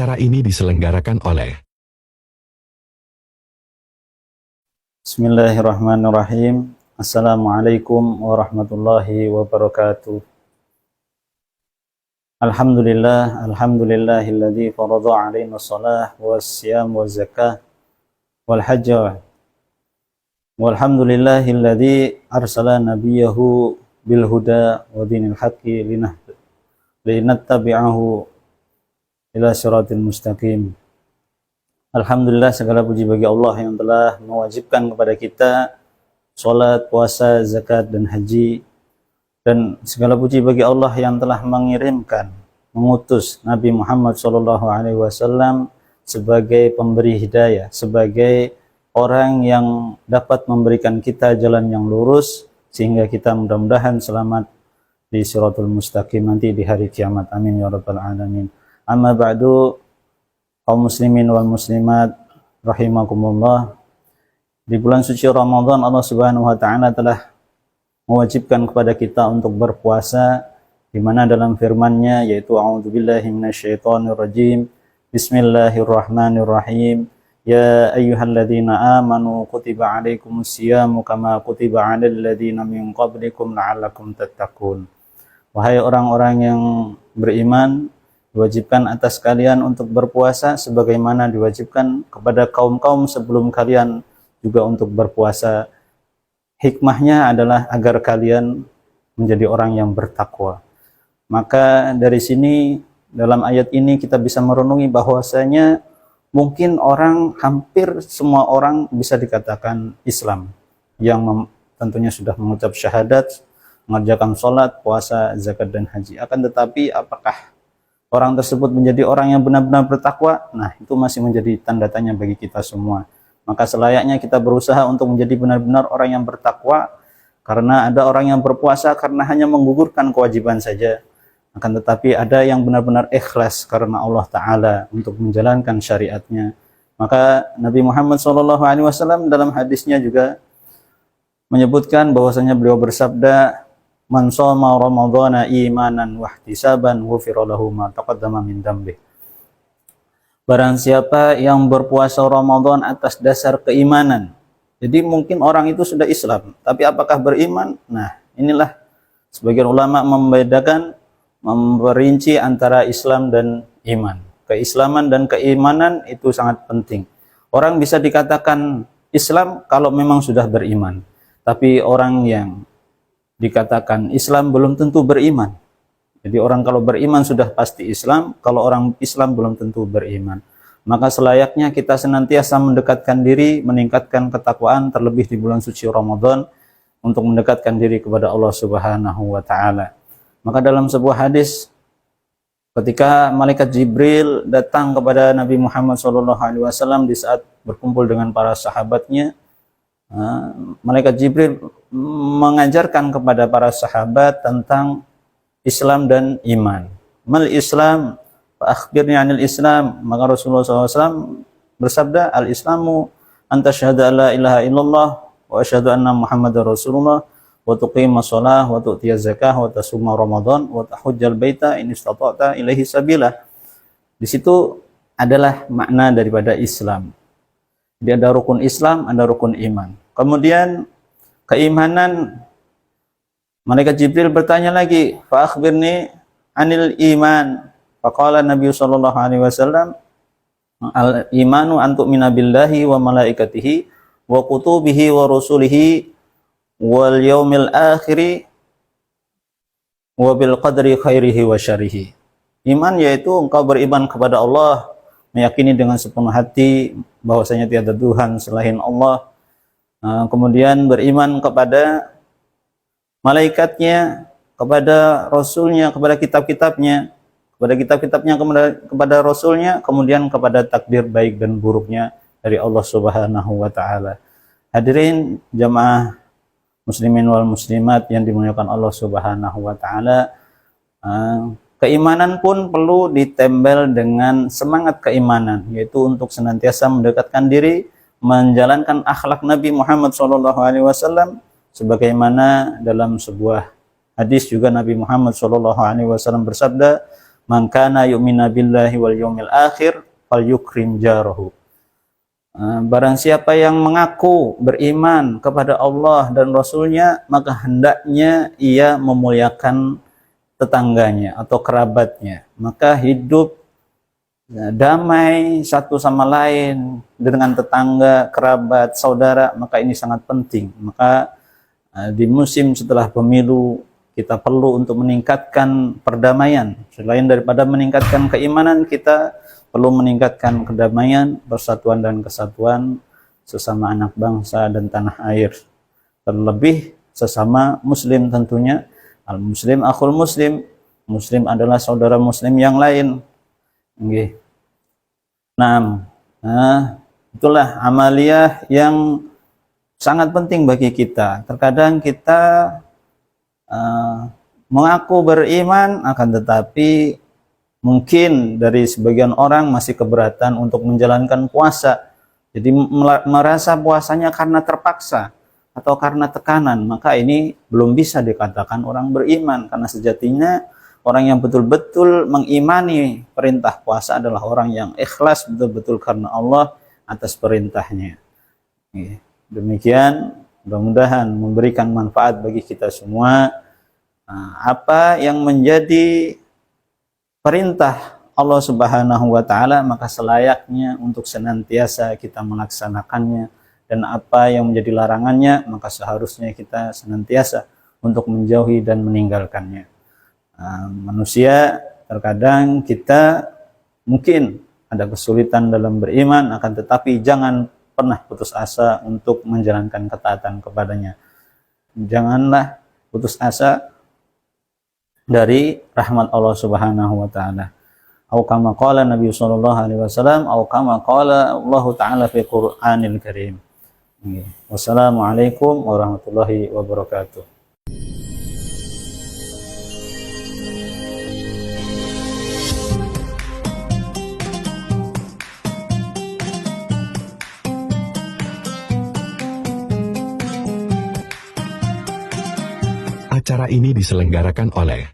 Acara ini diselenggarakan oleh Bismillahirrahmanirrahim. Assalamualaikum warahmatullahi wabarakatuh. Alhamdulillahilladzi farada 'alaina shalah wassiyam wazzakah wal hajj. Walhamdulillahilladzi arsala nabiyahu bil huda wa dinil haqqi linattabi'ahu ila siratil mustaqim. Alhamdulillah, segala puji bagi Allah yang telah mewajibkan kepada kita salat, puasa, zakat, dan haji. Dan segala puji bagi Allah yang telah mengutus Nabi Muhammad SAW sebagai pemberi hidayah, sebagai orang yang dapat memberikan kita jalan yang lurus, sehingga kita mudah-mudahan selamat di siratul mustaqim nanti di hari kiamat. Amin ya rabbal alamin. Amma ba'du, kaum muslimin wal muslimat rahimakumullah. Di bulan suci Ramadan, Allah Subhanahu wa taala telah mewajibkan kepada kita untuk berpuasa, di mana dalam firman-Nya yaitu a'udzubillahi minasyaitonirrajim. Bismillahirrahmanirrahim. Ya ayyuhalladzina amanu kutiba 'alaikumusyiyamu kama kutiba 'alal ladzina min qablikum la'allakum tattaqun. Wahai orang-orang yang beriman, diwajibkan atas kalian untuk berpuasa sebagaimana diwajibkan kepada kaum-kaum sebelum kalian juga untuk berpuasa. Hikmahnya adalah agar kalian menjadi orang yang bertakwa. Maka dari sini, dalam ayat ini kita bisa merenungi bahwasanya mungkin hampir semua orang bisa dikatakan Islam, yang tentunya sudah mengucap syahadat, mengerjakan sholat, puasa, zakat, dan haji. Akan tetapi apakah orang tersebut menjadi orang yang benar-benar bertakwa? Nah, itu masih menjadi tanda tanya bagi kita semua. Maka selayaknya kita berusaha untuk menjadi benar-benar orang yang bertakwa, karena ada orang yang berpuasa karena hanya menggugurkan kewajiban saja. Akan tetapi ada yang benar-benar ikhlas karena Allah Ta'ala untuk menjalankan syariatnya. Maka Nabi Muhammad SAW dalam hadisnya juga menyebutkan bahwasanya beliau bersabda, Man shoma Ramadhana imanan wahtisaban ghufira lahu ma taqaddama min dzambi. Barang siapa yang berpuasa Ramadan atas dasar keimanan. Jadi mungkin orang itu sudah Islam, tapi apakah beriman? Nah, inilah sebagian ulama memperinci antara Islam dan iman. Keislaman dan keimanan itu sangat penting. Orang bisa dikatakan Islam kalau memang sudah beriman, tapi orang yang dikatakan Islam belum tentu beriman. Jadi orang kalau beriman sudah pasti Islam, kalau orang Islam belum tentu beriman. Maka selayaknya kita senantiasa mendekatkan diri, meningkatkan ketakwaan, terlebih di bulan suci Ramadan, untuk mendekatkan diri kepada Allah Subhanahu wa taala. Maka dalam sebuah hadis, ketika malaikat Jibril datang kepada Nabi Muhammad SAW di saat berkumpul dengan para sahabatnya, malaikat Jibril mengajarkan kepada para sahabat tentang Islam dan iman. Mal Islam, fa akhbirni 'anil Islam. Maka Rasulullah SAW bersabda, al-Islamu anta syahada la ilaha illallah wa asyhadu anna Muhammadar Rasulullah wa tuqima shalah wa tu'tiya zakah wa tasuma Ramadan wa tahujjal baita in istata'ta ilaihi sabila. Di situ adalah makna daripada Islam. Jadi ada rukun Islam, ada rukun iman. Kemudian keimanan, malaikat Jibril bertanya lagi, fa akhbirni 'anil iman. Faqala Nabi sallallahu alaihi wasallam, al imanu an tu'mina billahi wa malaikatihi wa kutubihi wa rusulihi wal yaumil akhiri wa bil qadri khairihi wa syarrihi. Iman yaitu engkau beriman kepada Allah, meyakini dengan sepenuh hati bahwasanya tiada Tuhan selain Allah. Kemudian beriman kepada malaikatnya, kepada rasulnya, kepada kitab-kitabnya, kepada rasulnya, kemudian kepada takdir baik dan buruknya dari Allah Subhanahu wa taala. Hadirin jamaah muslimin wal muslimat yang dimuliakan Allah Subhanahu wa taala, keimanan pun perlu ditempel dengan semangat keimanan, yaitu untuk senantiasa mendekatkan diri, menjalankan akhlak Nabi Muhammad SAW, sebagaimana dalam sebuah hadis juga Nabi Muhammad SAW bersabda, Man kana yu'minu billahi wal yaumil akhir falyukrim jarahu. Barang siapa yang mengaku beriman kepada Allah dan Rasulnya, maka hendaknya ia memuliakan tetangganya atau kerabatnya. Maka hidup damai satu sama lain dengan tetangga, kerabat, saudara, maka ini sangat penting. Maka di musim setelah pemilu kita perlu untuk meningkatkan perdamaian. Selain daripada meningkatkan keimanan, kita perlu meningkatkan kedamaian, persatuan dan kesatuan sesama anak bangsa dan tanah air. Terlebih sesama muslim tentunya. Al-muslim akhul muslim. Muslim adalah saudara muslim yang lain. Nggih. Nah, itulah amaliyah yang sangat penting bagi kita. Terkadang kita mengaku beriman, akan tetapi mungkin dari sebagian orang masih keberatan untuk menjalankan puasa. Jadi merasa puasanya karena terpaksa atau karena tekanan, maka ini belum bisa dikatakan orang beriman. Karena sejatinya orang yang betul-betul mengimani perintah puasa adalah orang yang ikhlas betul-betul karena Allah atas perintahnya. Demikian, mudah-mudahan memberikan manfaat bagi kita semua. Apa yang menjadi perintah Allah Subhanahu wa taala, maka selayaknya untuk senantiasa kita melaksanakannya, dan apa yang menjadi larangannya, maka seharusnya kita senantiasa untuk menjauhi dan meninggalkannya. Manusia terkadang kita mungkin ada kesulitan dalam beriman, akan tetapi jangan pernah putus asa untuk menjalankan ketaatan kepadanya. Janganlah putus asa dari rahmat Allah Subhanahu wa taala. Au kama qala Nabi sallallahu alaihi wasallam, au kama qala Allah taala fi Qur'anil Karim. Wassalamualaikum warahmatullahi wabarakatuh. Acara ini diselenggarakan oleh